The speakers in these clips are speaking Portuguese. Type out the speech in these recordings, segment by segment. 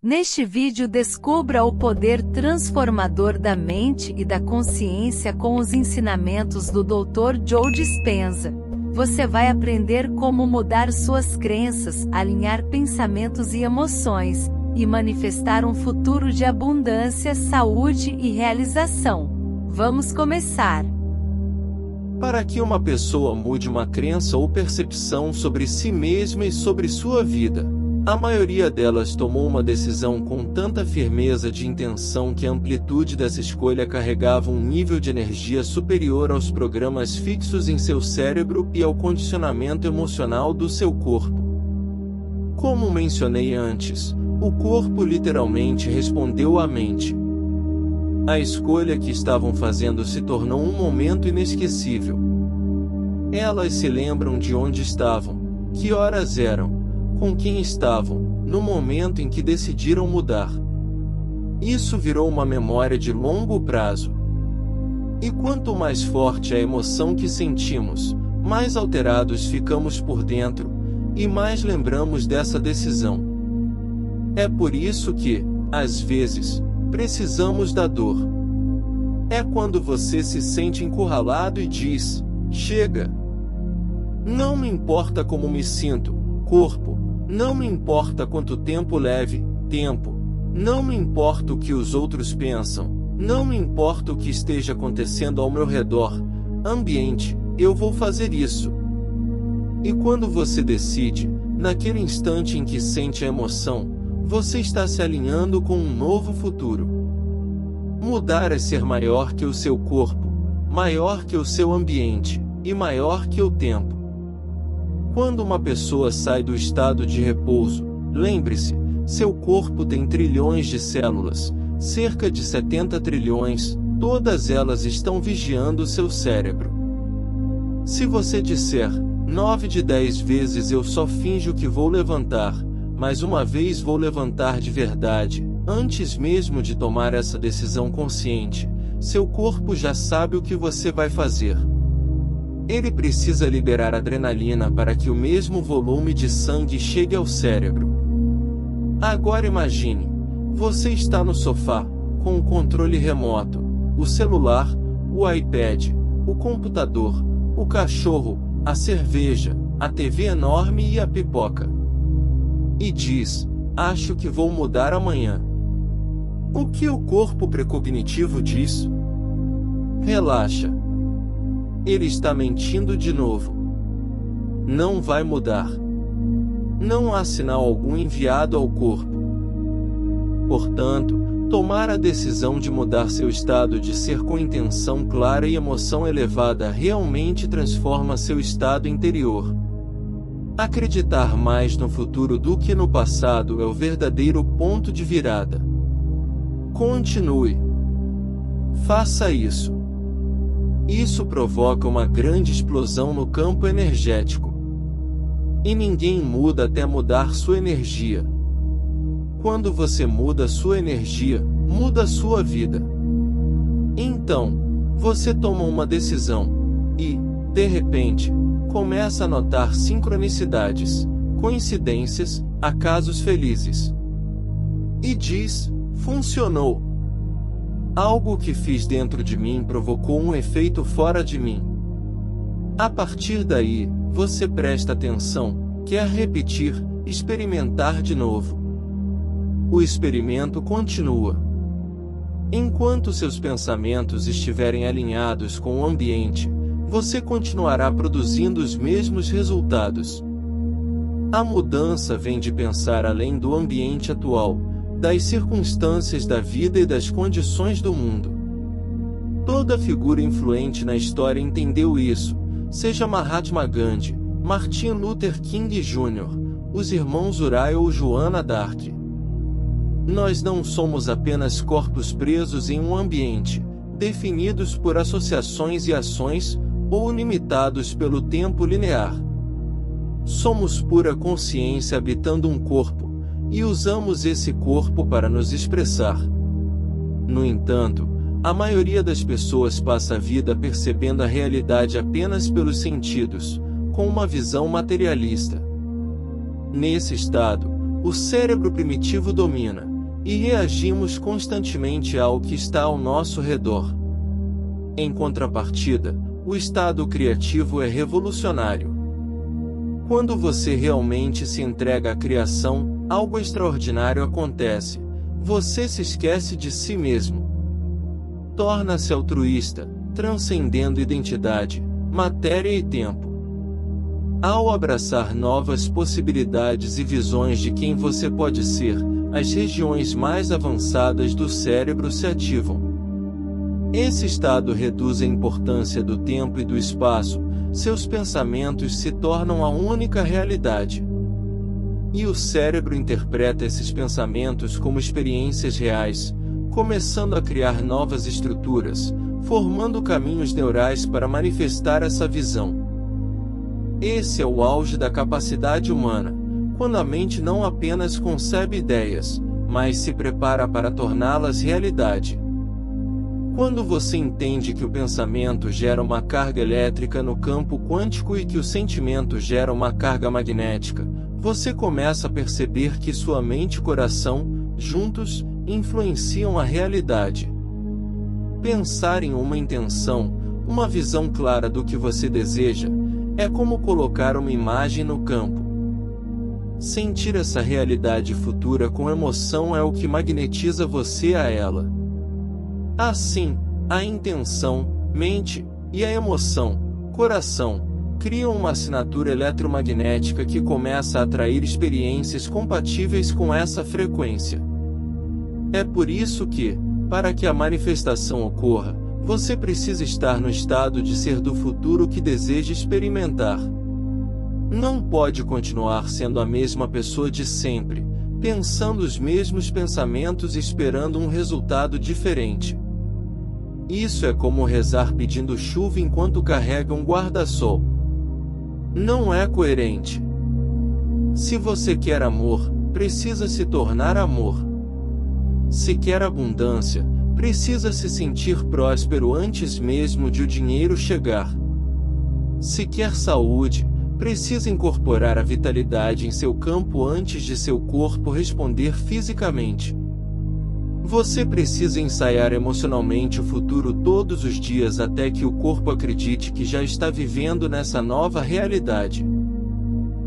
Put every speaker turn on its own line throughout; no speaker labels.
Neste vídeo descubra o poder transformador da mente e da consciência com os ensinamentos do Dr. Joe Dispenza. Você vai aprender como mudar suas crenças, alinhar pensamentos e emoções, e manifestar um futuro de abundância, saúde e realização. Vamos começar!
Para que uma pessoa mude uma crença ou percepção sobre si mesma e sobre sua vida, a maioria delas tomou uma decisão com tanta firmeza de intenção que a amplitude dessa escolha carregava um nível de energia superior aos programas fixos em seu cérebro e ao condicionamento emocional do seu corpo. Como mencionei antes, o corpo literalmente respondeu à mente. A escolha que estavam fazendo se tornou um momento inesquecível. Elas se lembram de onde estavam, que horas eram, com quem estavam, no momento em que decidiram mudar. Isso virou uma memória de longo prazo. E quanto mais forte a emoção que sentimos, mais alterados ficamos por dentro, e mais lembramos dessa decisão. É por isso que, às vezes, precisamos da dor. É quando você se sente encurralado e diz: chega! Não me importa como me sinto, corpo. Não me importa quanto tempo leve, tempo. Não me importa o que os outros pensam. Não me importa o que esteja acontecendo ao meu redor. Ambiente, eu vou fazer isso. E quando você decide, naquele instante em que sente a emoção, você está se alinhando com um novo futuro. Mudar é ser maior que o seu corpo, maior que o seu ambiente, e maior que o tempo. Quando uma pessoa sai do estado de repouso, lembre-se, seu corpo tem trilhões de células, cerca de 70 trilhões, todas elas estão vigiando seu cérebro. Se você disser, 9 de 10 vezes eu só finjo que vou levantar, mas uma vez vou levantar de verdade, antes mesmo de tomar essa decisão consciente, seu corpo já sabe o que você vai fazer. Ele precisa liberar adrenalina para que o mesmo volume de sangue chegue ao cérebro. Agora imagine, você está no sofá, com o controle remoto, o celular, o iPad, o computador, o cachorro, a cerveja, a TV enorme e a pipoca. E diz: acho que vou mudar amanhã. O que o corpo precognitivo diz? Relaxa. Ele está mentindo de novo. Não vai mudar. Não há sinal algum enviado ao corpo. Portanto, tomar a decisão de mudar seu estado de ser com intenção clara e emoção elevada realmente transforma seu estado interior. Acreditar mais no futuro do que no passado é o verdadeiro ponto de virada. Continue. Faça isso. Isso provoca uma grande explosão no campo energético. E ninguém muda até mudar sua energia. Quando você muda sua energia, muda sua vida. Então, você toma uma decisão e, de repente, começa a notar sincronicidades, coincidências, acasos felizes. E diz: funcionou. Algo que fiz dentro de mim provocou um efeito fora de mim. A partir daí, você presta atenção, quer repetir, experimentar de novo. O experimento continua. Enquanto seus pensamentos estiverem alinhados com o ambiente, você continuará produzindo os mesmos resultados. A mudança vem de pensar além do ambiente atual, das circunstâncias da vida e das condições do mundo. Toda figura influente na história entendeu isso, seja Mahatma Gandhi, Martin Luther King Jr., os irmãos Uriah ou Joana d'Arc. Nós não somos apenas corpos presos em um ambiente, definidos por associações e ações, ou limitados pelo tempo linear. Somos pura consciência habitando um corpo, e usamos esse corpo para nos expressar. No entanto, a maioria das pessoas passa a vida percebendo a realidade apenas pelos sentidos, com uma visão materialista. Nesse estado, o cérebro primitivo domina, e reagimos constantemente ao que está ao nosso redor. Em contrapartida, o estado criativo é revolucionário. Quando você realmente se entrega à criação, algo extraordinário acontece. Você se esquece de si mesmo. Torna-se altruísta, transcendendo identidade, matéria e tempo. Ao abraçar novas possibilidades e visões de quem você pode ser, as regiões mais avançadas do cérebro se ativam. Esse estado reduz a importância do tempo e do espaço, seus pensamentos se tornam a única realidade. E o cérebro interpreta esses pensamentos como experiências reais, começando a criar novas estruturas, formando caminhos neurais para manifestar essa visão. Esse é o auge da capacidade humana, quando a mente não apenas concebe ideias, mas se prepara para torná-las realidade. Quando você entende que o pensamento gera uma carga elétrica no campo quântico e que o sentimento gera uma carga magnética, você começa a perceber que sua mente e coração, juntos, influenciam a realidade. Pensar em uma intenção, uma visão clara do que você deseja, é como colocar uma imagem no campo. Sentir essa realidade futura com emoção é o que magnetiza você a ela. Assim, a intenção, mente, e a emoção, coração, criam uma assinatura eletromagnética que começa a atrair experiências compatíveis com essa frequência. É por isso que, para que a manifestação ocorra, você precisa estar no estado de ser do futuro que deseja experimentar. Não pode continuar sendo a mesma pessoa de sempre, pensando os mesmos pensamentos e esperando um resultado diferente. Isso é como rezar pedindo chuva enquanto carrega um guarda-sol. Não é coerente. Se você quer amor, precisa se tornar amor. Se quer abundância, precisa se sentir próspero antes mesmo de o dinheiro chegar. Se quer saúde, precisa incorporar a vitalidade em seu campo antes de seu corpo responder fisicamente. Você precisa ensaiar emocionalmente o futuro todos os dias até que o corpo acredite que já está vivendo nessa nova realidade.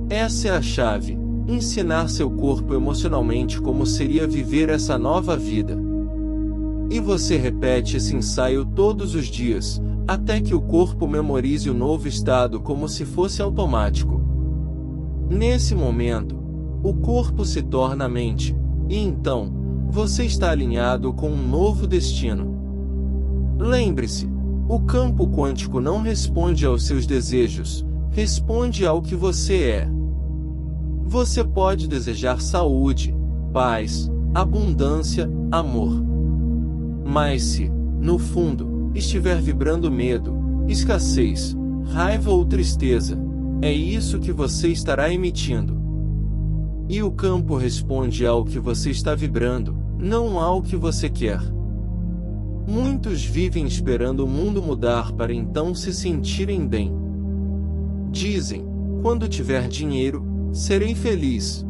Essa é a chave, ensinar seu corpo emocionalmente como seria viver essa nova vida. E você repete esse ensaio todos os dias, até que o corpo memorize o novo estado como se fosse automático. Nesse momento, o corpo se torna a mente, e então, você está alinhado com um novo destino. Lembre-se, o campo quântico não responde aos seus desejos, responde ao que você é. Você pode desejar saúde, paz, abundância, amor. Mas se, no fundo, estiver vibrando medo, escassez, raiva ou tristeza, é isso que você estará emitindo. E o campo responde ao que você está vibrando, não ao que você quer. Muitos vivem esperando o mundo mudar para então se sentirem bem. Dizem, quando tiver dinheiro, serei feliz.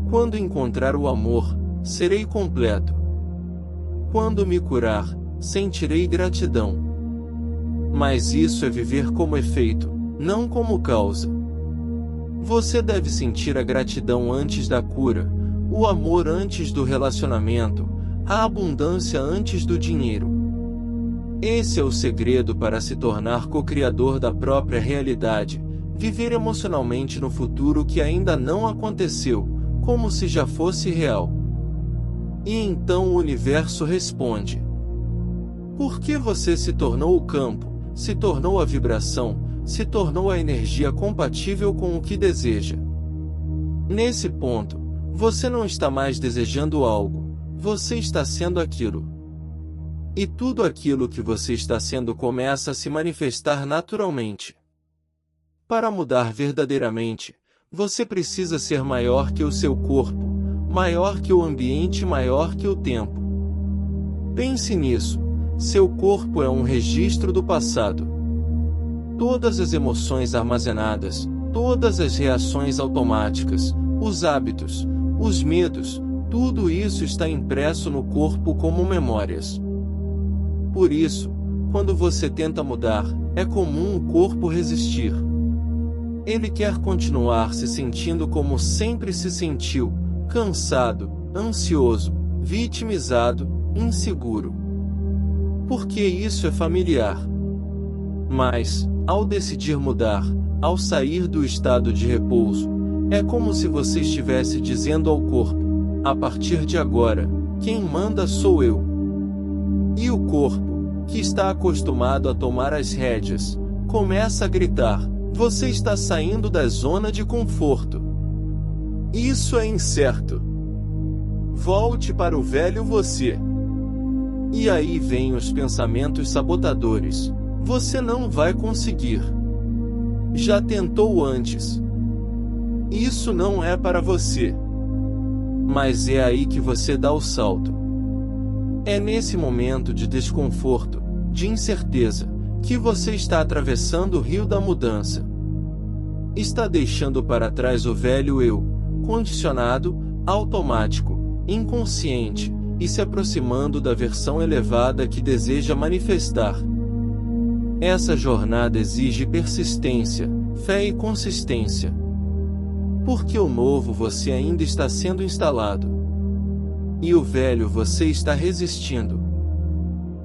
Quando encontrar o amor, serei completo. Quando me curar, sentirei gratidão. Mas isso é viver como efeito, não como causa. Você deve sentir a gratidão antes da cura, o amor antes do relacionamento, a abundância antes do dinheiro. Esse é o segredo para se tornar co-criador da própria realidade, viver emocionalmente no futuro que ainda não aconteceu, como se já fosse real. E então o universo responde. Porque você se tornou o campo, se tornou a vibração, se tornou a energia compatível com o que deseja. Nesse ponto, você não está mais desejando algo, você está sendo aquilo. E tudo aquilo que você está sendo começa a se manifestar naturalmente. Para mudar verdadeiramente, você precisa ser maior que o seu corpo, maior que o ambiente, maior que o tempo. Pense nisso, seu corpo é um registro do passado. Todas as emoções armazenadas, todas as reações automáticas, os hábitos, os medos, Tudo isso está impresso no corpo como memórias. Por isso, quando você tenta mudar, é comum o corpo resistir. Ele quer continuar se sentindo como sempre se sentiu, cansado, ansioso, vitimizado, inseguro. Porque isso é familiar. Mas, ao decidir mudar, ao sair do estado de repouso, é como se você estivesse dizendo ao corpo: a partir de agora, quem manda sou eu. E o corpo, que está acostumado a tomar as rédeas, começa a gritar: você está saindo da zona de conforto. Isso é incerto. Volte para o velho você. E aí vêm os pensamentos sabotadores: você não vai conseguir. Já tentou antes. Isso não é para você. Mas é aí que você dá o salto. É nesse momento de desconforto, de incerteza, que você está atravessando o rio da mudança. Está deixando para trás o velho eu, condicionado, automático, inconsciente, e se aproximando da versão elevada que deseja manifestar. Essa jornada exige persistência, fé e consistência. Porque o novo você ainda está sendo instalado. E o velho você está resistindo.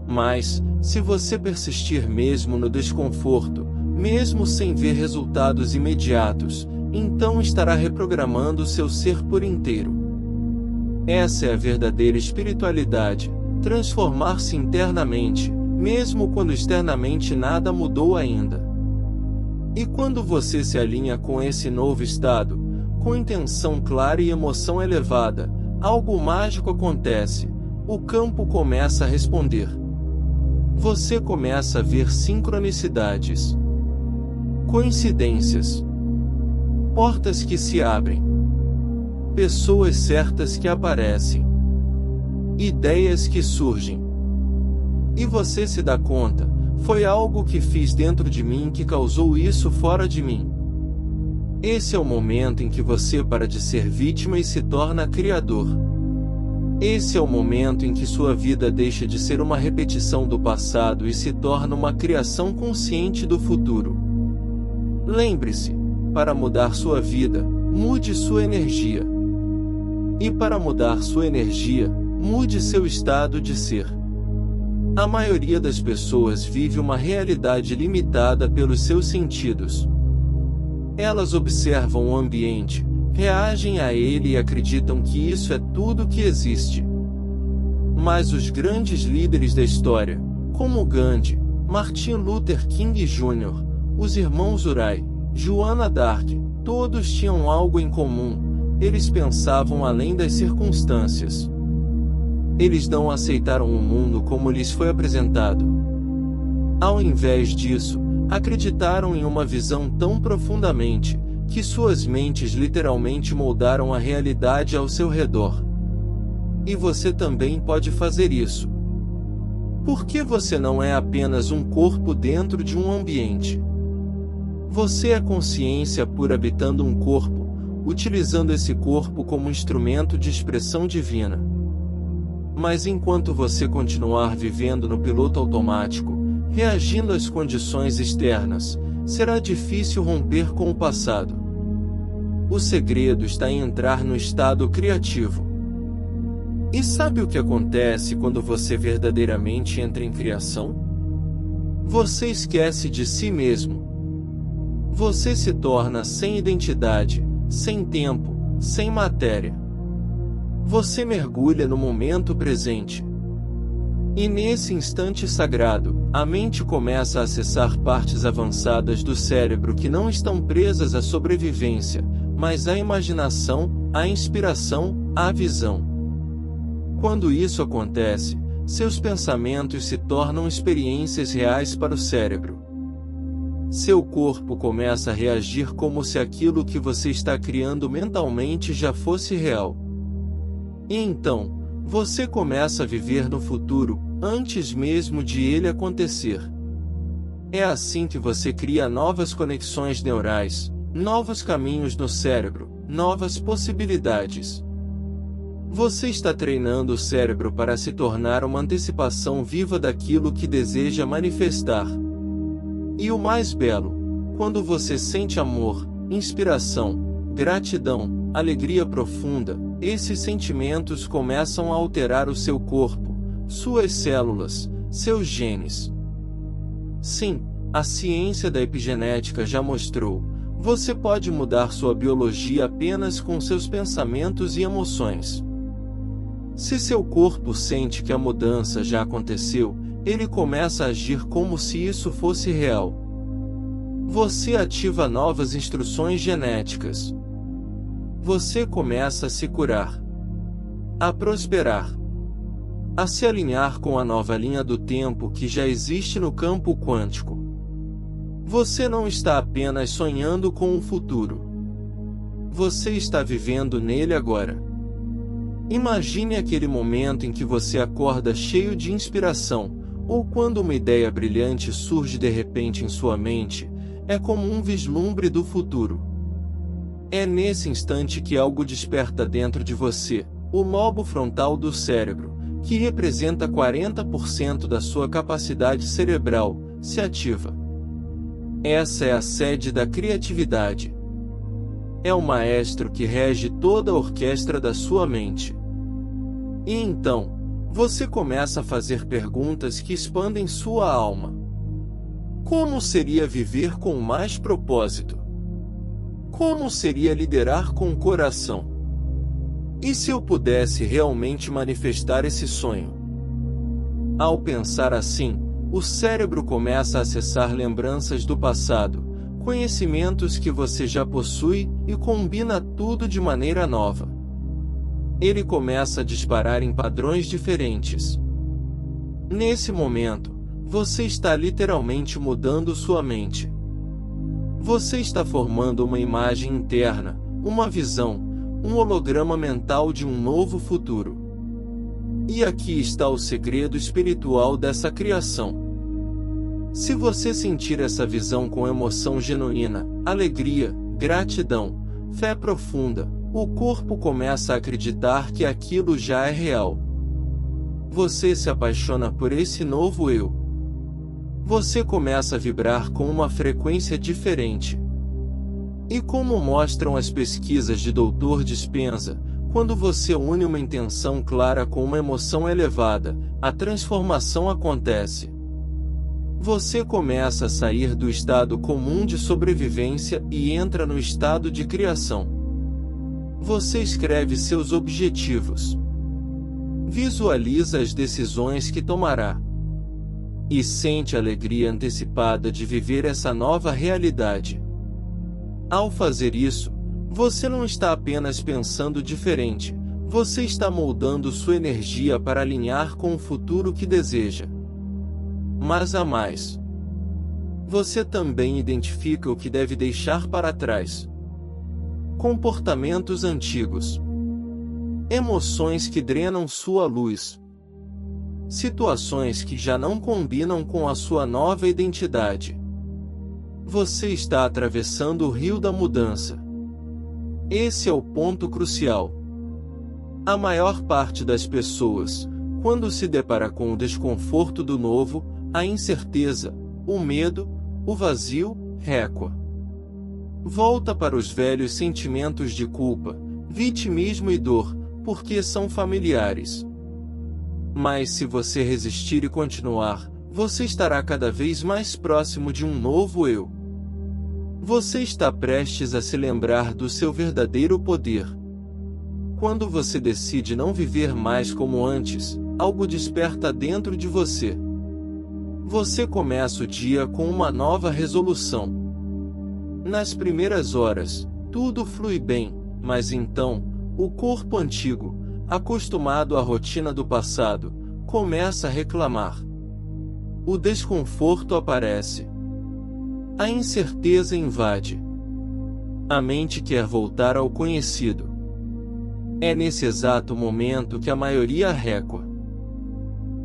Mas, se você persistir mesmo no desconforto, mesmo sem ver resultados imediatos, então estará reprogramando seu ser por inteiro. Essa é a verdadeira espiritualidade, transformar-se internamente, mesmo quando externamente nada mudou ainda. E quando você se alinha com esse novo estado, com intenção clara e emoção elevada, algo mágico acontece, o campo começa a responder. Você começa a ver sincronicidades, coincidências, portas que se abrem, pessoas certas que aparecem, ideias que surgem. E você se dá conta: foi algo que fiz dentro de mim que causou isso fora de mim. Esse é o momento em que você para de ser vítima e se torna criador. Esse é o momento em que sua vida deixa de ser uma repetição do passado e se torna uma criação consciente do futuro. Lembre-se: para mudar sua vida, mude sua energia. E para mudar sua energia, mude seu estado de ser. A maioria das pessoas vive uma realidade limitada pelos seus sentidos. Elas observam o ambiente, reagem a ele e acreditam que isso é tudo que existe. Mas os grandes líderes da história, como Gandhi, Martin Luther King Jr., os irmãos Wright, Joana d'Arc, todos tinham algo em comum: eles pensavam além das circunstâncias. Eles não aceitaram o mundo como lhes foi apresentado. Ao invés disso, acreditaram em uma visão tão profundamente, que suas mentes literalmente moldaram a realidade ao seu redor. E você também pode fazer isso. Porque você não é apenas um corpo dentro de um ambiente. Você é consciência pura habitando um corpo, utilizando esse corpo como instrumento de expressão divina. Mas enquanto você continuar vivendo no piloto automático, reagindo às condições externas, será difícil romper com o passado. O segredo está em entrar no estado criativo. E sabe o que acontece quando você verdadeiramente entra em criação? Você esquece de si mesmo. Você se torna sem identidade, sem tempo, sem matéria. Você mergulha no momento presente. E nesse instante sagrado, a mente começa a acessar partes avançadas do cérebro que não estão presas à sobrevivência, mas à imaginação, à inspiração, à visão. Quando isso acontece, seus pensamentos se tornam experiências reais para o cérebro. Seu corpo começa a reagir como se aquilo que você está criando mentalmente já fosse real. E então, você começa a viver no futuro, antes mesmo de ele acontecer. É assim que você cria novas conexões neurais, novos caminhos no cérebro, novas possibilidades. Você está treinando o cérebro para se tornar uma antecipação viva daquilo que deseja manifestar. E o mais belo, quando você sente amor, inspiração, gratidão, alegria profunda, esses sentimentos começam a alterar o seu corpo, suas células, seus genes. Sim, a ciência da epigenética já mostrou. Você pode mudar sua biologia apenas com seus pensamentos e emoções. Se seu corpo sente que a mudança já aconteceu, ele começa a agir como se isso fosse real. Você ativa novas instruções genéticas. Você começa a se curar, a prosperar, a se alinhar com a nova linha do tempo que já existe no campo quântico. Você não está apenas sonhando com o futuro. Você está vivendo nele agora. Imagine aquele momento em que você acorda cheio de inspiração, ou quando uma ideia brilhante surge de repente em sua mente. É como um vislumbre do futuro. É nesse instante que algo desperta dentro de você, o lobo frontal do cérebro, que representa 40% da sua capacidade cerebral, se ativa. Essa é a sede da criatividade. É o maestro que rege toda a orquestra da sua mente. E então, você começa a fazer perguntas que expandem sua alma. Como seria viver com mais propósito? Como seria liderar com o coração? E se eu pudesse realmente manifestar esse sonho? Ao pensar assim, o cérebro começa a acessar lembranças do passado, conhecimentos que você já possui e combina tudo de maneira nova. Ele começa a disparar em padrões diferentes. Nesse momento, você está literalmente mudando sua mente. Você está formando uma imagem interna, uma visão, um holograma mental de um novo futuro. E aqui está o segredo espiritual dessa criação. Se você sentir essa visão com emoção genuína, alegria, gratidão, fé profunda, o corpo começa a acreditar que aquilo já é real. Você se apaixona por esse novo eu. Você começa a vibrar com uma frequência diferente. E como mostram as pesquisas de Dr. Dispenza, quando você une uma intenção clara com uma emoção elevada, a transformação acontece. Você começa a sair do estado comum de sobrevivência e entra no estado de criação. Você escreve seus objetivos. Visualiza as decisões que tomará. E sente a alegria antecipada de viver essa nova realidade. Ao fazer isso, você não está apenas pensando diferente, você está moldando sua energia para alinhar com o futuro que deseja. Mas há mais. Você também identifica o que deve deixar para trás. Comportamentos antigos. Emoções que drenam sua luz. Situações que já não combinam com a sua nova identidade. Você está atravessando o rio da mudança. Esse é o ponto crucial. A maior parte das pessoas, quando se depara com o desconforto do novo, a incerteza, o medo, o vazio, recua. Volta para os velhos sentimentos de culpa, vitimismo e dor, porque são familiares. Mas se você resistir e continuar, você estará cada vez mais próximo de um novo eu. Você está prestes a se lembrar do seu verdadeiro poder. Quando você decide não viver mais como antes, algo desperta dentro de você. Você começa o dia com uma nova resolução. Nas primeiras horas, tudo flui bem, mas então, o corpo antigo, acostumado à rotina do passado, começa a reclamar. O desconforto aparece. A incerteza invade. A mente quer voltar ao conhecido. É nesse exato momento que a maioria recua.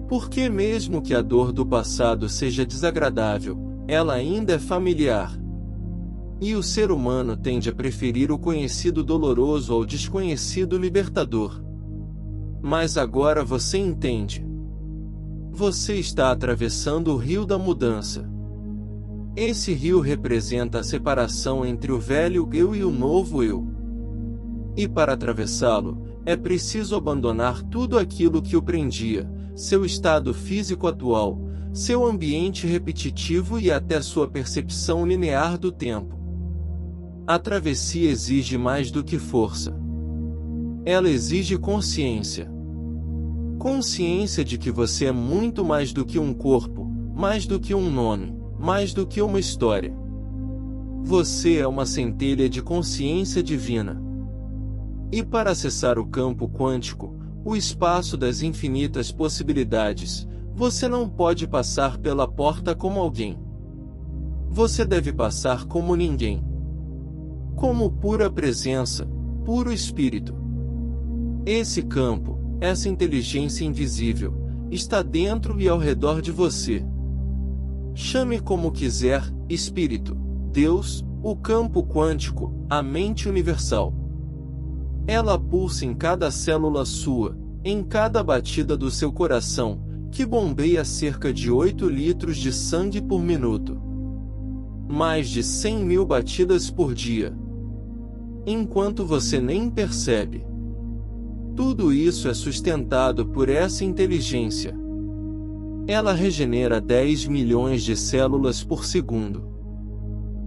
Porque mesmo que a dor do passado seja desagradável, ela ainda é familiar. E o ser humano tende a preferir o conhecido doloroso ao desconhecido libertador. Mas agora você entende. Você está atravessando o rio da mudança. Esse rio representa a separação entre o velho eu e o novo eu. E para atravessá-lo, é preciso abandonar tudo aquilo que o prendia, seu estado físico atual, seu ambiente repetitivo e até sua percepção linear do tempo. A travessia exige mais do que força. Ela exige consciência. Consciência de que você é muito mais do que um corpo, mais do que um nome, mais do que uma história. Você é uma centelha de consciência divina. E para acessar o campo quântico, o espaço das infinitas possibilidades, você não pode passar pela porta como alguém. Você deve passar como ninguém. Como pura presença, puro espírito. Esse campo, essa inteligência invisível, está dentro e ao redor de você. Chame como quiser, espírito, Deus, o campo quântico, a mente universal. Ela pulsa em cada célula sua, em cada batida do seu coração, que bombeia cerca de 8 litros de sangue por minuto. Mais de 100 mil batidas por dia. Enquanto você nem percebe. Tudo isso é sustentado por essa inteligência. Ela regenera 10 milhões de células por segundo.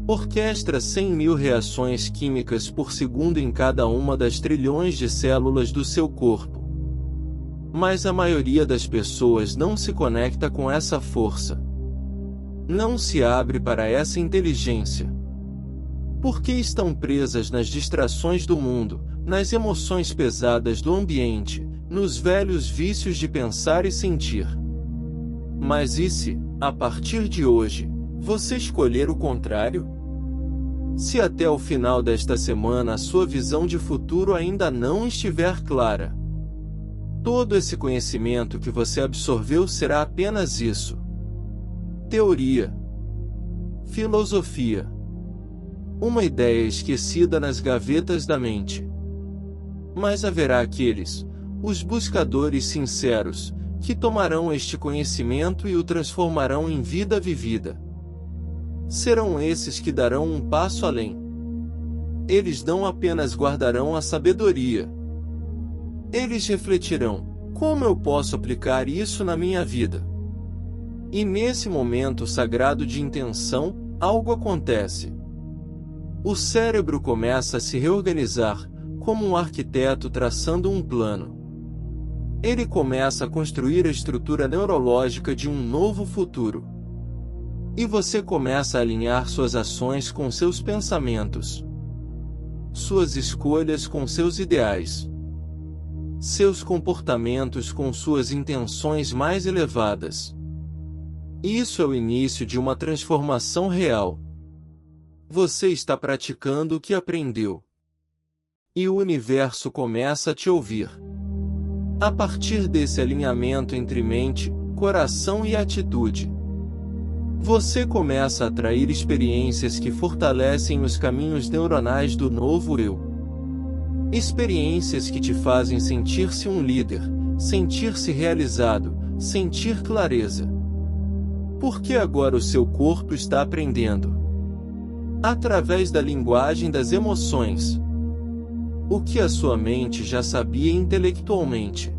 Orquestra 100 mil reações químicas por segundo em cada uma das trilhões de células do seu corpo. Mas a maioria das pessoas não se conecta com essa força. Não se abre para essa inteligência. Porque estão presas nas distrações do mundo, nas emoções pesadas do ambiente, nos velhos vícios de pensar e sentir. Mas e se, a partir de hoje, você escolher o contrário? Se até o final desta semana a sua visão de futuro ainda não estiver clara, todo esse conhecimento que você absorveu será apenas isso. Teoria. Filosofia. Uma ideia esquecida nas gavetas da mente. Mas haverá aqueles, os buscadores sinceros, que tomarão este conhecimento e o transformarão em vida vivida. Serão esses que darão um passo além. Eles não apenas guardarão a sabedoria. Eles refletirão: como eu posso aplicar isso na minha vida? E nesse momento sagrado de intenção, algo acontece. O cérebro começa a se reorganizar, como um arquiteto traçando um plano. Ele começa a construir a estrutura neurológica de um novo futuro. E você começa a alinhar suas ações com seus pensamentos, suas escolhas com seus ideais, seus comportamentos com suas intenções mais elevadas. Isso é o início de uma transformação real. Você está praticando o que aprendeu. E o universo começa a te ouvir. A partir desse alinhamento entre mente, coração e atitude, você começa a atrair experiências que fortalecem os caminhos neuronais do novo eu. Experiências que te fazem sentir-se um líder, sentir-se realizado, sentir clareza. Porque agora o seu corpo está aprendendo, através da linguagem das emoções, o que a sua mente já sabia intelectualmente.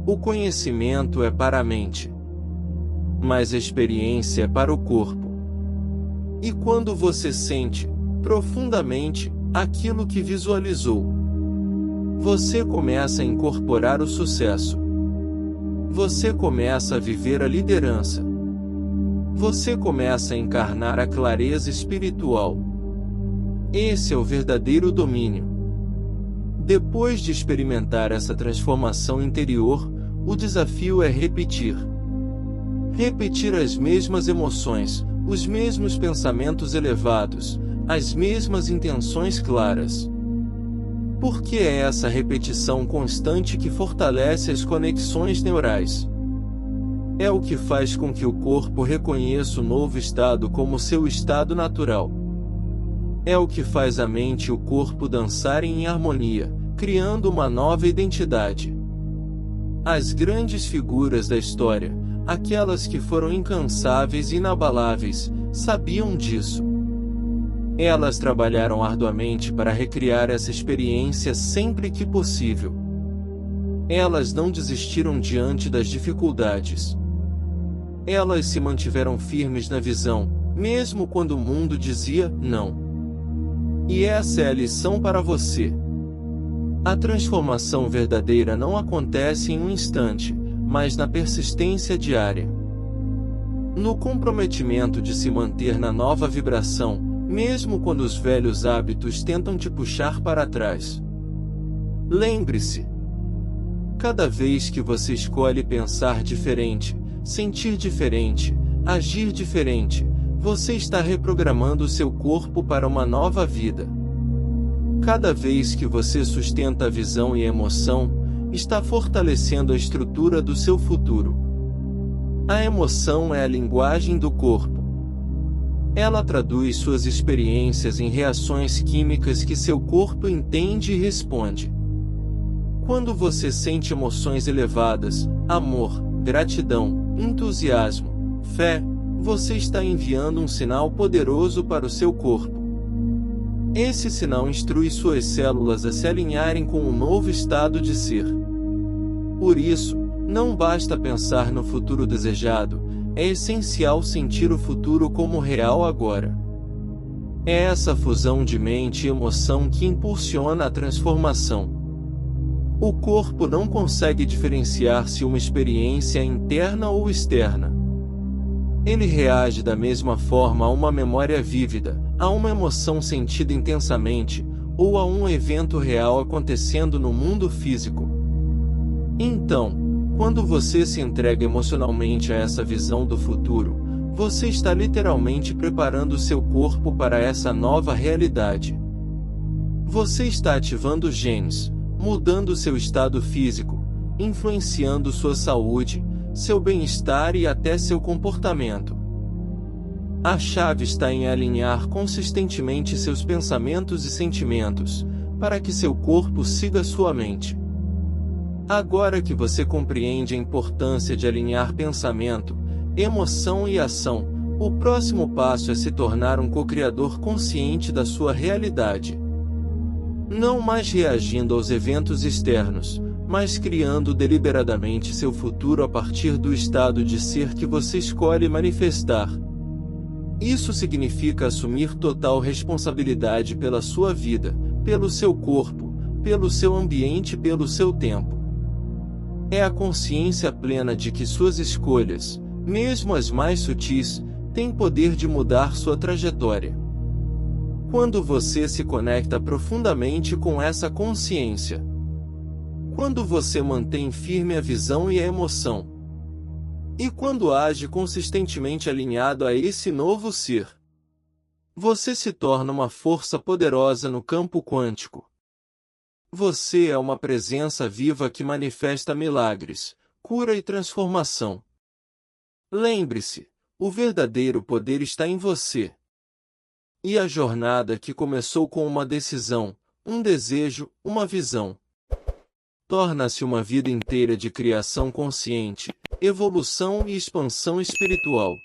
O conhecimento é para a mente, mas a experiência é para o corpo. E quando você sente, profundamente, aquilo que visualizou, você começa a incorporar o sucesso. Você começa a viver a liderança. Você começa a encarnar a clareza espiritual. Esse é o verdadeiro domínio. Depois de experimentar essa transformação interior, o desafio é repetir. Repetir as mesmas emoções, os mesmos pensamentos elevados, as mesmas intenções claras. Porque é essa repetição constante que fortalece as conexões neurais. É o que faz com que o corpo reconheça o novo estado como seu estado natural. É o que faz a mente e o corpo dançarem em harmonia, criando uma nova identidade. As grandes figuras da história, aquelas que foram incansáveis e inabaláveis, sabiam disso. Elas trabalharam arduamente para recriar essa experiência sempre que possível. Elas não desistiram diante das dificuldades. Elas se mantiveram firmes na visão, mesmo quando o mundo dizia não. E essa é a lição para você. A transformação verdadeira não acontece em um instante, mas na persistência diária. No comprometimento de se manter na nova vibração, mesmo quando os velhos hábitos tentam te puxar para trás. Lembre-se: cada vez que você escolhe pensar diferente, sentir diferente, agir diferente, você está reprogramando seu corpo para uma nova vida. Cada vez que você sustenta a visão e a emoção, está fortalecendo a estrutura do seu futuro. A emoção é a linguagem do corpo. Ela traduz suas experiências em reações químicas que seu corpo entende e responde. Quando você sente emoções elevadas, amor, gratidão, entusiasmo, fé, você está enviando um sinal poderoso para o seu corpo. Esse sinal instrui suas células a se alinharem com um novo estado de ser. Por isso, não basta pensar no futuro desejado, é essencial sentir o futuro como real agora. É essa fusão de mente e emoção que impulsiona a transformação. O corpo não consegue diferenciar se uma experiência é interna ou externa. Ele reage da mesma forma a uma memória vívida, a uma emoção sentida intensamente, ou a um evento real acontecendo no mundo físico. Então, quando você se entrega emocionalmente a essa visão do futuro, você está literalmente preparando seu corpo para essa nova realidade. Você está ativando genes, mudando seu estado físico, influenciando sua saúde, seu bem-estar e até seu comportamento. A chave está em alinhar consistentemente seus pensamentos e sentimentos, para que seu corpo siga sua mente. Agora que você compreende a importância de alinhar pensamento, emoção e ação, o próximo passo é se tornar um co-criador consciente da sua realidade. Não mais reagindo aos eventos externos, mas criando deliberadamente seu futuro a partir do estado de ser que você escolhe manifestar. Isso significa assumir total responsabilidade pela sua vida, pelo seu corpo, pelo seu ambiente e pelo seu tempo. É a consciência plena de que suas escolhas, mesmo as mais sutis, têm poder de mudar sua trajetória. Quando você se conecta profundamente com essa consciência, quando você mantém firme a visão e a emoção, e quando age consistentemente alinhado a esse novo ser, você se torna uma força poderosa no campo quântico. Você é uma presença viva que manifesta milagres, cura e transformação. Lembre-se, o verdadeiro poder está em você. E a jornada que começou com uma decisão, um desejo, uma visão, torna-se uma vida inteira de criação consciente, evolução e expansão espiritual.